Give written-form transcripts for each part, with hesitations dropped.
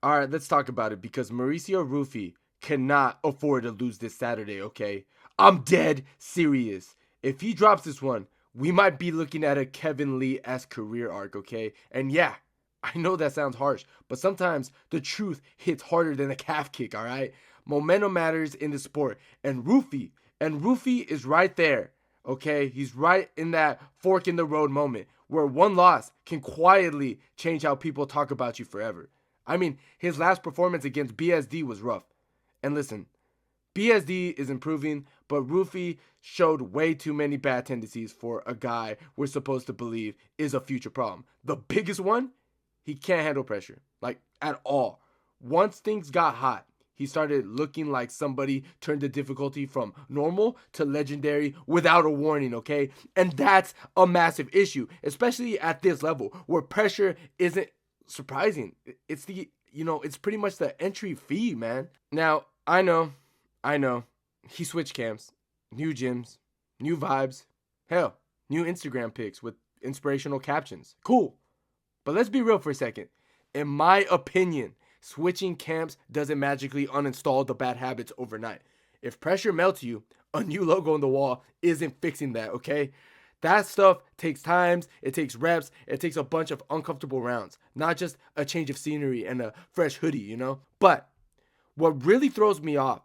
All right, let's talk about it because Mauricio Ruffy cannot afford to lose this Saturday, okay? I'm dead serious. If he drops this one, we might be looking at a Kevin Lee-esque career arc, okay? And yeah, I know that sounds harsh, but sometimes the truth hits harder than a calf kick, all right? Momentum matters in the sport, and Ruffy is right there, okay? He's right in that fork in the road moment where one loss can quietly change how people talk about you forever. I mean, his last performance against BSD was rough. And listen, BSD is improving, but Ruffy showed way too many bad tendencies for a guy we're supposed to believe is a future problem. The biggest one, he can't handle pressure, like at all. Once things got hot, he started looking like somebody turned the difficulty from normal to legendary without a warning, okay? And that's a massive issue, especially at this level where pressure isn't surprising. It's pretty much the entry fee, man. Now, I know, he switched camps, new gyms, new vibes, hell, new Instagram pics with inspirational captions. Cool. But let's be real for a second. In my opinion, switching camps doesn't magically uninstall the bad habits overnight. If pressure melts you, a new logo on the wall isn't fixing that, okay? That stuff takes times, it takes reps, it takes a bunch of uncomfortable rounds, not just a change of scenery and a fresh hoodie. But what really throws me off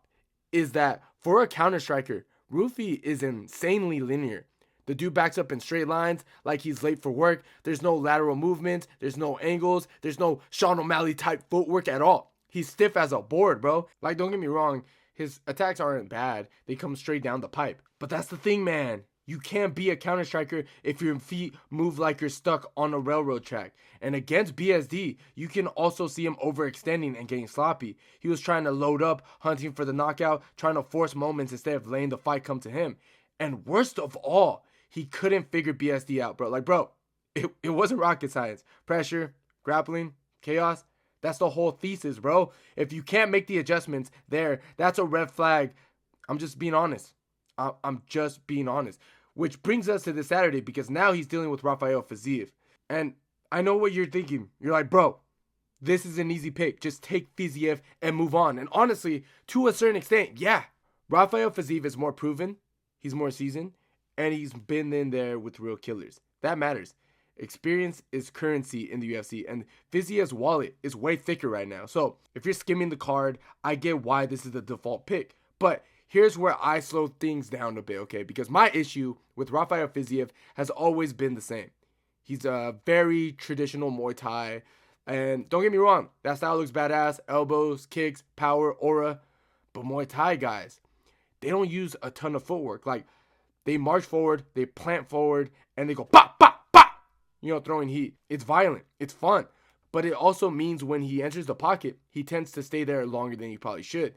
is that for a counter striker, Ruffy is insanely linear. The dude backs up in straight lines like he's late for work. There's no lateral movements, there's no angles, there's no Sean O'Malley type footwork at all. He's stiff as a board, bro. Like, don't get me wrong, his attacks aren't bad. They come straight down the pipe. But that's the thing, man. You can't be a counter striker if your feet move like you're stuck on a railroad track. And against BSD, you can also see him overextending and getting sloppy. He was trying to load up, hunting for the knockout, trying to force moments instead of letting the fight come to him. And worst of all, he couldn't figure BSD out, bro. Like, bro, it wasn't rocket science. Pressure, grappling, chaos. That's the whole thesis, bro. If you can't make the adjustments there, that's a red flag. I'm just being honest. I'm just being honest. Which brings us to this Saturday because now he's dealing with Rafael Fiziev. And I know what you're thinking. You're like, bro, this is an easy pick. Just take Fiziev and move on. And honestly, to a certain extent, yeah. Rafael Fiziev is more proven. He's more seasoned. And he's been in there with real killers. That matters. Experience is currency in the UFC. And Fiziev's wallet is way thicker right now. So if you're skimming the card, I get why this is the default pick. But here's where I slow things down a bit, okay? Because my issue with Rafael Fiziev has always been the same. He's a very traditional Muay Thai. And don't get me wrong, that style looks badass. Elbows, kicks, power, aura. But Muay Thai guys, they don't use a ton of footwork. Like, they march forward, they plant forward, and they go pop, pop, pop. Throwing heat. It's violent. It's fun. But it also means when he enters the pocket, he tends to stay there longer than he probably should.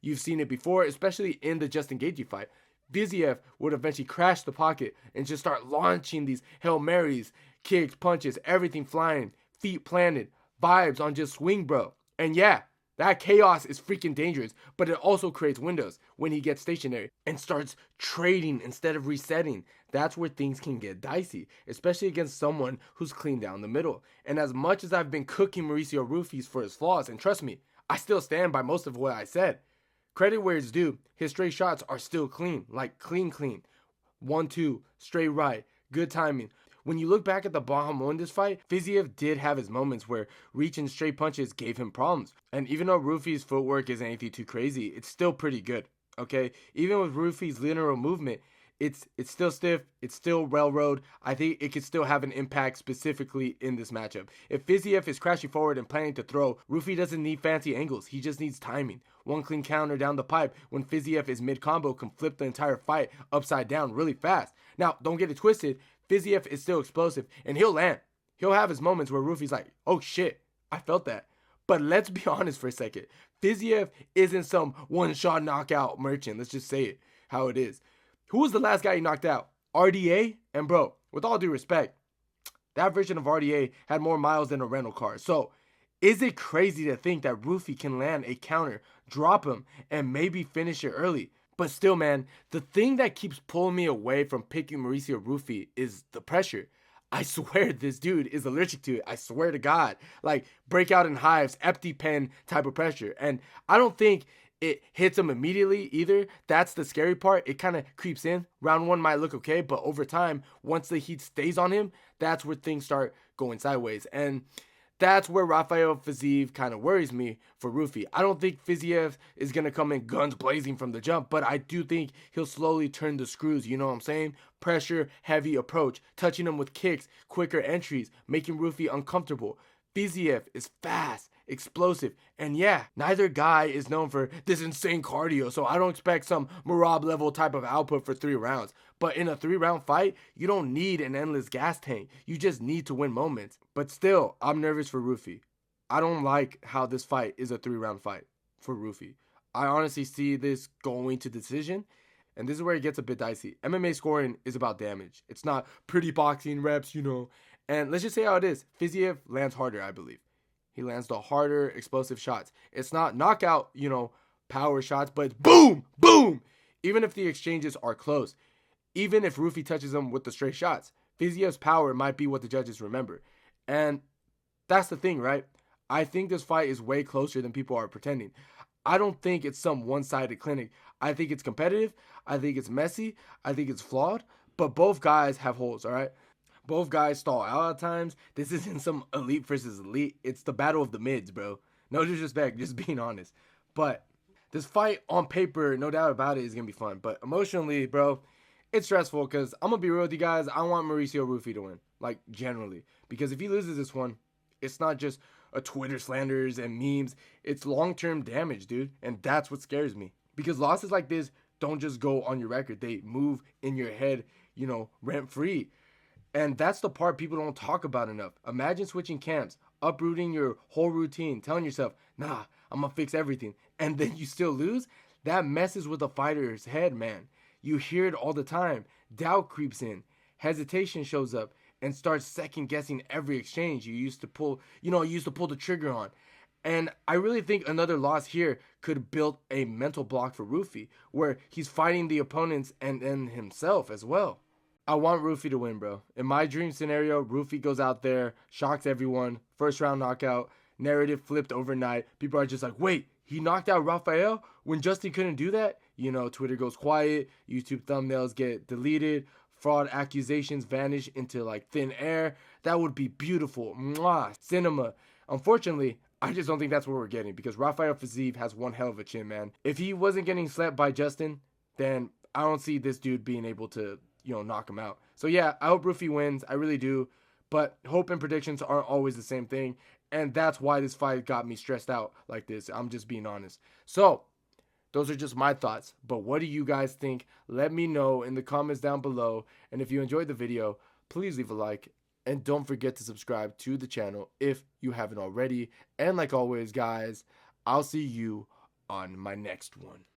You've seen it before, especially in the Justin Gaethje fight. Fiziev would eventually crash the pocket and just start launching these Hail Marys, kicks, punches, everything flying, feet planted, vibes on just swing, bro. And yeah, that chaos is freaking dangerous, but it also creates windows when he gets stationary and starts trading instead of resetting. That's where things can get dicey, especially against someone who's clean down the middle. And as much as I've been cooking Mauricio Ruffy for his flaws, and trust me, I still stand by most of what I said. Credit where it's due, his straight shots are still clean, like clean. 1-2, straight right, good timing. When you look back at the Bahamondes fight, Fiziev did have his moments where reaching straight punches gave him problems. And even though Ruffy's footwork isn't anything too crazy, it's still pretty good, okay? Even with Ruffy's linear movement, it's still stiff, it's still railroad. I think it could still have an impact specifically in this matchup. If Fiziev is crashing forward and planning to throw, Ruffy doesn't need fancy angles, he just needs timing. One clean counter down the pipe when Fiziev is mid-combo can flip the entire fight upside down really fast. Now, don't get it twisted, Fiziev is still explosive and he'll land. He'll have his moments where Ruffy's like, oh shit, I felt that. But let's be honest for a second. Fiziev isn't some one-shot knockout merchant. Let's just say it how it is. Who was the last guy he knocked out? RDA? And bro, with all due respect, that version of RDA had more miles than a rental car. So, is it crazy to think that Ruffy can land a counter, drop him, and maybe finish it early? But still, man, the thing that keeps pulling me away from picking Mauricio Ruffy is the pressure. I swear this dude is allergic to it. I swear to God. Like, breakout in hives, EpiPen type of pressure. And I don't think it hits him immediately either. That's the scary part. It kind of creeps in. Round one might look okay, but over time, once the heat stays on him, that's where things start going sideways. And that's where Raphael Fiziev kind of worries me for Ruffy. I don't think Fiziev is going to come in guns blazing from the jump, but I do think he'll slowly turn the screws, you know what I'm saying? Pressure, heavy approach, touching him with kicks, quicker entries, making Ruffy uncomfortable. Fiziev is fast, explosive, and yeah, neither guy is known for this insane cardio, so I don't expect some Marab level type of output for 3 rounds. But in a 3-round fight, you don't need an endless gas tank. You just need to win moments. But still, I'm nervous for Ruffy. I don't like how this fight is a 3-round fight for Ruffy. I honestly see this going to decision, and this is where it gets a bit dicey. MMA scoring is about damage. It's not pretty boxing reps, you know. And let's just say how it is. Fiziev lands harder, I believe. He lands the harder, explosive shots. It's not knockout, you know, power shots, but it's boom, boom. Even if the exchanges are close, even if Ruffy touches him with the straight shots, Fiziev's power might be what the judges remember. And that's the thing, right? I think this fight is way closer than people are pretending. I don't think it's some one-sided clinic. I think it's competitive. I think it's messy. I think it's flawed. But both guys have holes, all right? Both guys stall out at times. This isn't some elite versus elite. It's the battle of the mids, bro. No disrespect, just being honest. But this fight on paper, no doubt about it, is going to be fun. But emotionally, bro, it's stressful because I'm going to be real with you guys. I want Mauricio Ruffy to win, like generally. Because if he loses this one, it's not just a Twitter slanders and memes. It's long-term damage, dude. And that's what scares me. Because losses like this don't just go on your record. They move in your head, you know, rent-free. And that's the part people don't talk about enough. Imagine switching camps, uprooting your whole routine, telling yourself, nah, I'm going to fix everything. And then you still lose? That messes with a fighter's head, man. You hear it all the time. Doubt creeps in. Hesitation shows up and starts second guessing every exchange you used to pull the trigger on. And I really think another loss here could build a mental block for Ruffy, where he's fighting the opponents and himself as well. I want Ruffy to win, bro. In my dream scenario, Ruffy goes out there, shocks everyone, first round knockout, narrative flipped overnight. People are just like, wait, he knocked out Raphael when Justin couldn't do that? You know, Twitter goes quiet, YouTube thumbnails get deleted, fraud accusations vanish into like thin air. That would be beautiful. Mwah, cinema. Unfortunately, I just don't think that's what we're getting because Raphael Fiziev has one hell of a chin, man. If he wasn't getting slapped by Justin, then I don't see this dude being able to, you know, knock him out. So yeah, I hope Ruffy wins. I really do. But hope and predictions aren't always the same thing. And that's why this fight got me stressed out like this. I'm just being honest. So those are just my thoughts. But what do you guys think? Let me know in the comments down below. And if you enjoyed the video, please leave a like. And don't forget to subscribe to the channel if you haven't already. And like always, guys, I'll see you on my next one.